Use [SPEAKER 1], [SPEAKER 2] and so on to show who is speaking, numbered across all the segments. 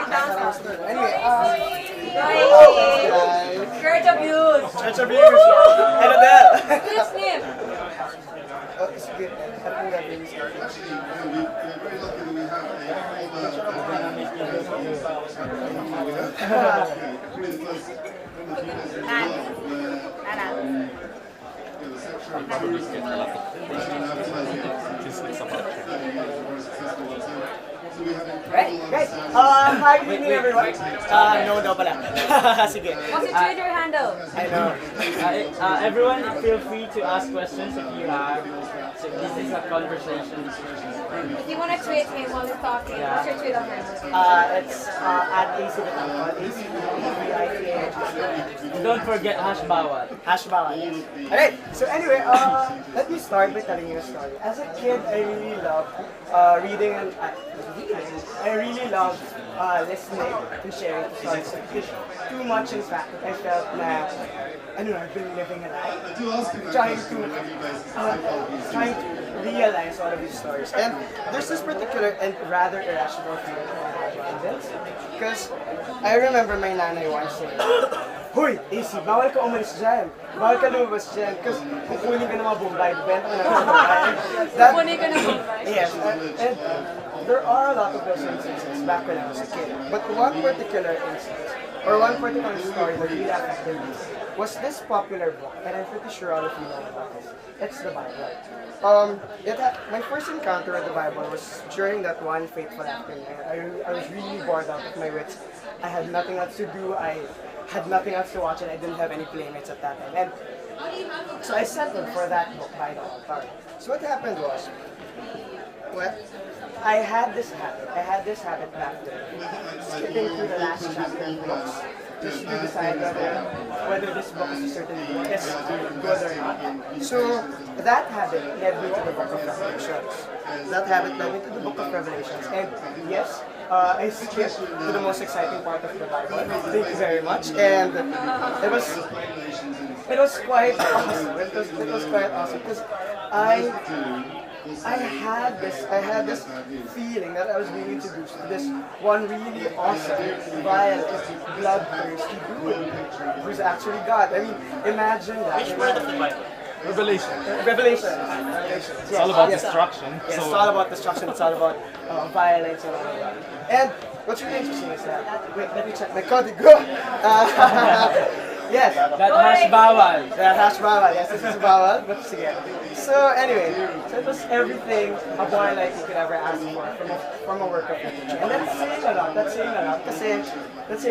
[SPEAKER 1] Anyway,
[SPEAKER 2] Church abuse.
[SPEAKER 1] Church abuse. Ano din?
[SPEAKER 2] Please name.
[SPEAKER 1] Sige, ano po gagawin sa akin? Right, guys. Hi, good evening everyone. No daw pala. Sige.
[SPEAKER 2] What's your Twitter handle?
[SPEAKER 1] I know.
[SPEAKER 3] Everyone, feel free to ask questions if you have. So this is a conversation.
[SPEAKER 2] If you want to tweet him while he's talking, what's your Twitter handle?
[SPEAKER 1] It's at ACBitangkol, ACBITAH.
[SPEAKER 3] Don't forget hash bawal.
[SPEAKER 1] Hash bawal, yes. Alright, so anyway, let me start by telling you a story. As a kid, I really loved reading and I really loved listening and sharing stories. Too much, in fact, I felt that I don't know, I've been living a life, trying to realize all of these stories. And there's this particular and rather irrational feeling that I had around this. Because I remember my nanay once saying, "Hoy, AC, bawal ka umalis dyan. Bawal ka lumabas dyan. Kasi kukunin ka ng mga Bombay. Benta ka ng mga Bombay."
[SPEAKER 2] Kukunin ka ng Bombay?
[SPEAKER 1] Yes. And there are a lot of those instances back when I was a kid. But one particular instance, or one particular story that really affected me, was this popular book, and I'm pretty sure all of you know about this. It's the Bible. My first encounter with the Bible was during that one fateful afternoon. I was really bored out of my wits. I had nothing else to do. I had nothing else to watch, and I didn't have any playmates at that time. And so I settled for that book by the altar. So what happened was, well, I had this habit back then, skipping through the last chapter of books, just to decide whether this book is certainly is good or not. So that habit led me to the book of Revelations. And yes, I skipped to the most exciting part of the Bible. Thank you very much. And it was quite awesome. It was quite awesome because I had this feeling that I was being introduced to this one really awesome, violent, bloodthirsty dude who's actually God. I mean, imagine that.
[SPEAKER 3] Which part of the Bible?
[SPEAKER 1] Revelation.
[SPEAKER 3] It's all about destruction.
[SPEAKER 1] Yes, it's all about destruction. It's all about violence and all of that. And what's really interesting is that, wait, let me check my code. Yes.
[SPEAKER 3] That hash bawal.
[SPEAKER 1] That hash bawal. Yes, this is bawal. But sige. So anyway, so it was everything a boy like you could ever ask for from a work of literature. And that's saying a lot. That's saying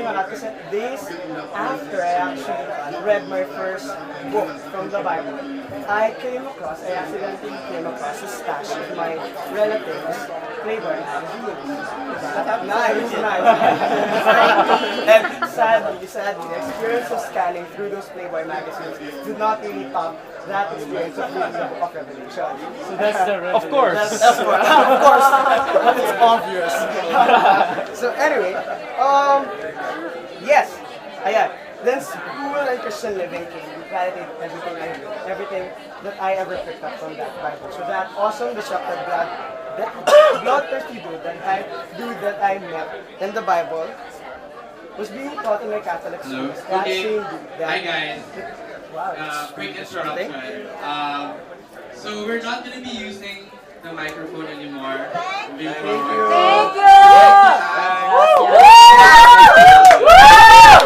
[SPEAKER 1] a lot. Because days after I actually read my first book from the Bible, I accidentally came across a stash of my relatives' Playboy magazine. Nice. And sadly, the experience of scanning through those Playboy magazines did not really top that experience of reading the book of Revelation.
[SPEAKER 3] So that's the revelation.
[SPEAKER 1] Of course. It's obvious. So anyway, yes. Ayan. Then school and Christian living came to validate everything that I ever picked up from that Bible. So that awesome, disruptive bloodthirsty dude that I met in the Bible was being taught in my Catholic school. That
[SPEAKER 4] Okay.
[SPEAKER 1] same dude.
[SPEAKER 4] Hi guys.
[SPEAKER 1] Wow.
[SPEAKER 4] Quick interruption. So we're not going to be using the microphone anymore.
[SPEAKER 1] Thank you.
[SPEAKER 2] Thank you!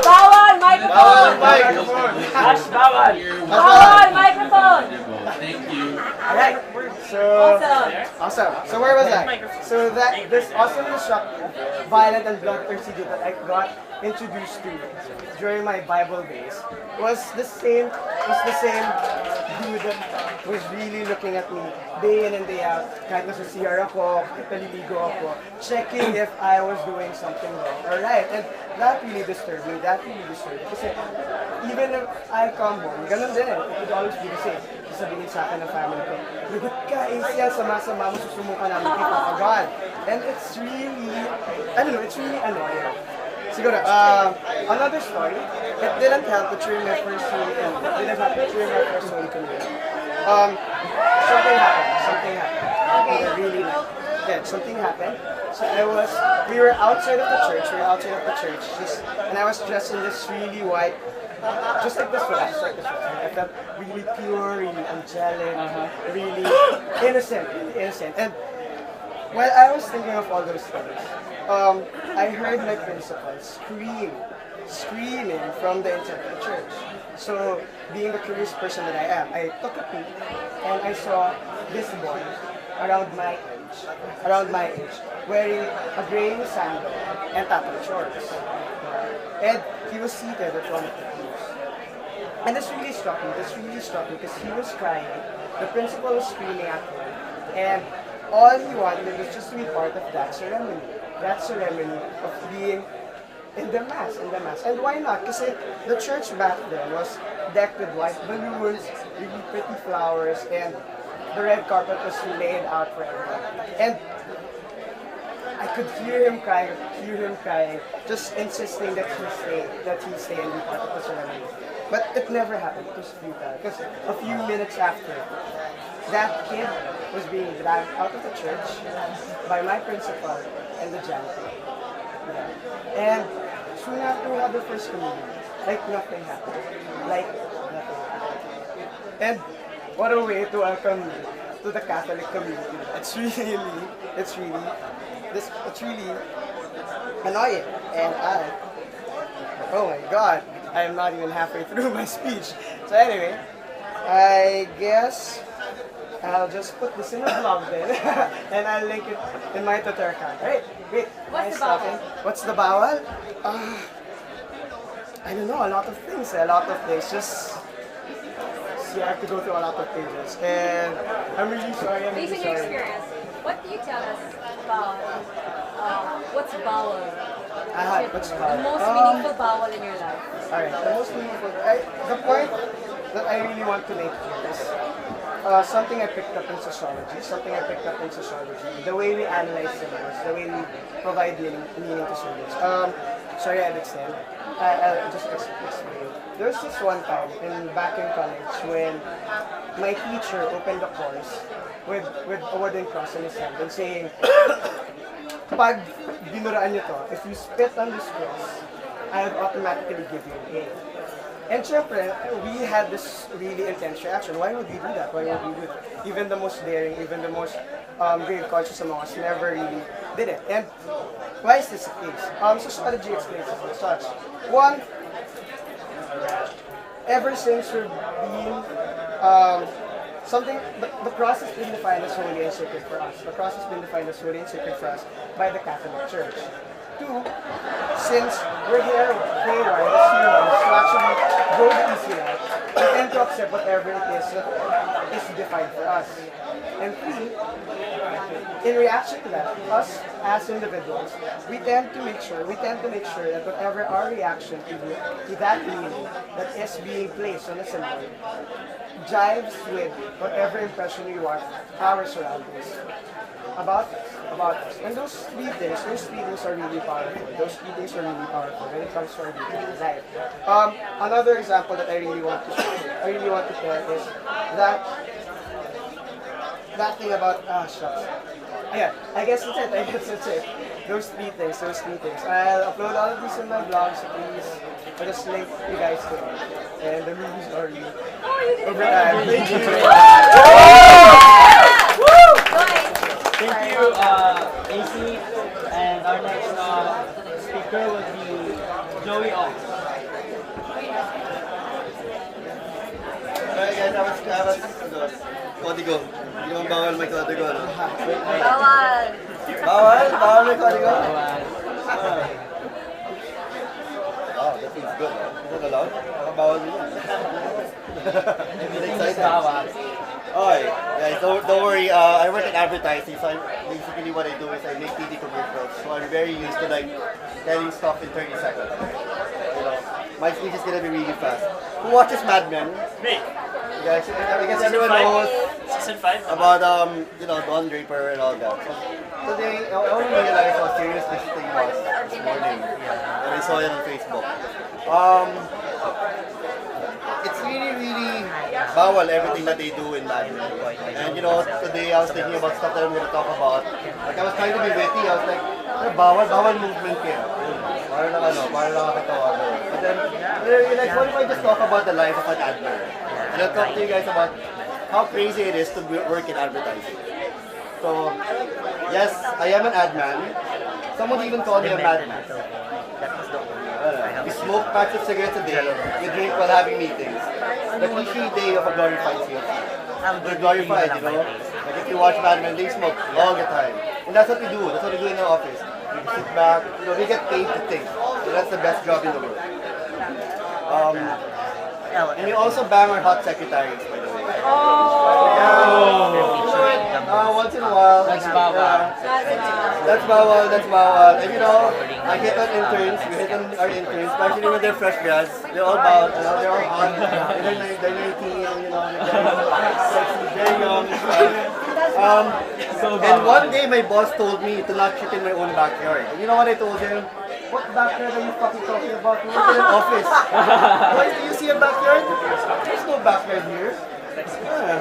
[SPEAKER 2] Bawal microphone!
[SPEAKER 3] Hash bawal.
[SPEAKER 2] Bawal microphone!
[SPEAKER 4] Thank you.
[SPEAKER 1] Alright. So awesome. So where was I? So that this awesome, disruptive, violent, and bloodthirsty dude that I got introduced to during my Bible days was the same dude that was really looking at me day in and day out. Kahit nasa CR ako, kahit naliligo ako, checking if I was doing something wrong. Alright, and that really disturbed me. Kasi even if I come home, ganun din eh. It would always be the same. Sasabihin sa akin ng family ko, "Lagot ka, Asia, sama-sama mo, susumukan namin kay Papa God." And it's really, it's really annoying. Siguro, another story, it didn't help but during my first Holy Communion. Something happened. Really, yeah, something happened. So we were outside of the church, and I was dressed in this really white, just like this one, just like this one. I felt really pure, really angelic, really innocent, And while I was thinking of all those things, I heard my principal screaming from the inside of the church. So, being the curious person that I am, I took a peek and I saw this boy around my age, wearing a gray sandal and tattooed shorts. And he was seated at one of the pews. And this really struck me because he was crying, the principal was screaming at him, and all he wanted was just to be part of that ceremony of being in the mass. And why not? Because the church back then was decked with white balloons, really pretty flowers, and the red carpet was laid out for everyone. And I could hear him crying, just insisting that he stay and be part of the ceremony. But it never happened. It was futile. Because a few minutes after, that kid was being dragged out of the church by my principal and the janitor. Yeah. And soon after we had the first communion, like nothing happened. And what a way to welcome me to the Catholic community. It's really annoying. And oh my God, I am not even halfway through my speech. So anyway, I guess I'll just put this in a blog then, and I'll link it in my Twitter account. Right? Wait.
[SPEAKER 2] What's the bawal?
[SPEAKER 1] What's the bawal? I don't know. A lot of things. Just you have to go through a lot of pages, and I'm really sorry.
[SPEAKER 2] Based on your experience, what do you tell us about what's bawal?
[SPEAKER 1] What's bawal?
[SPEAKER 2] The most meaningful bawal in your life.
[SPEAKER 1] Alright, the most meaningful. The point that I really want to make here is something I picked up in sociology. The way we analyze symbols, the way we provide meaning to symbols. Sorry, I'll extend. I'll just explain. There was this one time back in college when my teacher opened the course with a wooden cross in his hand and saying, pag binuraan nyo to, if you spit on this cross, I would automatically give you an A. And syempre, we had this really intense reaction. Why would we do that? Even the most daring, even the most grave conscious among us never really did it. And why is this the case? Sociology explains this as such. One, ever since we've been the cross has been defined as holy and sacred for us. The cross has been defined as holy and sacred for us by the Catholic Church. Two, since we're here haywire as humans to actually go the easy route, we tend to accept whatever it is that is defined for us. And three, in reaction to that, us as individuals, we tend to make sure that whatever our reaction to that meaning that is being placed on a symbol jives with whatever impression we want our surroundings about us. And those three things are really powerful. When it comes to our daily life. Another example that I really want to tell is that thing about shucks. Yeah, I guess that's it. Those three things. I'll upload all of these in my blog, so please I'll just link you guys to it. And the movie story over time. Thank you.
[SPEAKER 3] Thank you, AC. And our next speaker will be Joey Ong.
[SPEAKER 5] Alright guys, I was Código. Hindi naman bawal may Código, no?
[SPEAKER 2] Bawal!
[SPEAKER 5] Bawal may Código?
[SPEAKER 3] Bawal.
[SPEAKER 5] Oh, that feels good. Is that allowed? Bawal din yan.
[SPEAKER 3] Everything is bawal.
[SPEAKER 5] Okay, guys, don't worry. I work in advertising, so basically what I do is I make TV commercials. So I'm very used to like telling stuff in 30 seconds. You know, my speech is gonna be really fast. Who watches Mad Men?
[SPEAKER 6] Me.
[SPEAKER 5] Guys, I guess everyone knows
[SPEAKER 6] Season 5.
[SPEAKER 5] about Don Draper and all that. So today, I only realized how serious this thing was this morning, and I saw it on Facebook. It's really bawal everything that they do in life. And you know, today I was thinking about stuff that I'm going to talk about. Like I was trying to be witty, I was like, bawal movement kaya. Para lang nakakatawa ko. But then, like, what if I just talk about the life of an admin? And I'll talk to you guys about how crazy it is to work in advertising. So, yes, I am an admin. Someone even called me a madman. We smoke packs of cigarettes a day, we drink while having meetings. The cliche day of a glorified CFC. They're glorified, you know? Like if you watch Mad Men, they smoke all the time. And that's what we do. That's what we do in the office. We sit back, you know, we get paid to think. So that's the best job in the world. And we also bang our hot secretaries, by the way. Once in a while.
[SPEAKER 3] That's bawal.
[SPEAKER 5] That's bawal. And you know, I hit on interns, we hit on our interns, especially when they're fresh grads. They're all bawal, you know, they're all hot. They're 19, you know, they're sexy, very young. And one day my boss told me to not shit in my own backyard. And you know what I told him? What backyard are you fucking talking about? We work in an office. Why do you see a backyard? There's no backyard here. Yeah.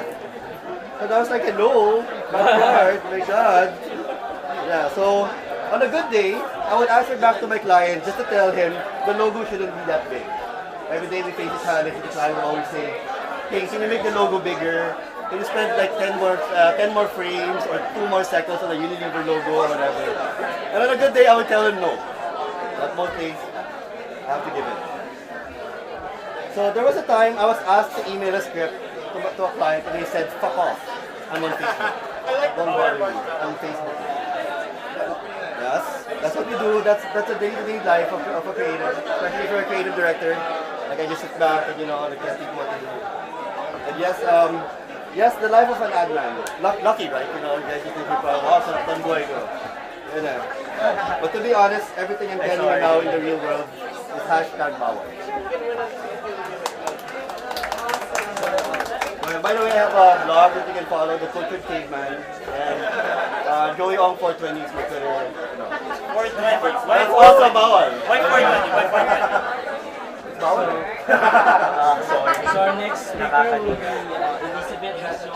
[SPEAKER 5] And I was like, hello, backyard, my god. Yeah, so on a good day, I would answer back to my client just to tell him the logo shouldn't be that big. Every day we face the challenge, the client would always say, hey, can you make the logo bigger? Can you spend like 10 more frames or 2 more seconds on the Unilever logo or whatever? And on a good day, I would tell him no. But most days, I have to give in. So there was a time I was asked to email a script to a client and they said, fuck off. I'm on Facebook. Don't bother me. I'm on Facebook. Yes, that's what we do. That's a day-to-day life of a creative, especially if you're a creative director. Like I just sit back and you know, like tell people what to do. And yes, the life of an ad man. Lucky, right? You know, you guys just think wow, some boy go. You know. But to be honest, everything I'm telling you now in the real world is #bawal. By the way, I have a blog that you can follow, The Cultured Caveman, and Joey Ong 420 is my Twitter. No. 420. That's also bawal. Why 420? It's bawal.
[SPEAKER 3] So our next speaker will be Elizabeth Hasson.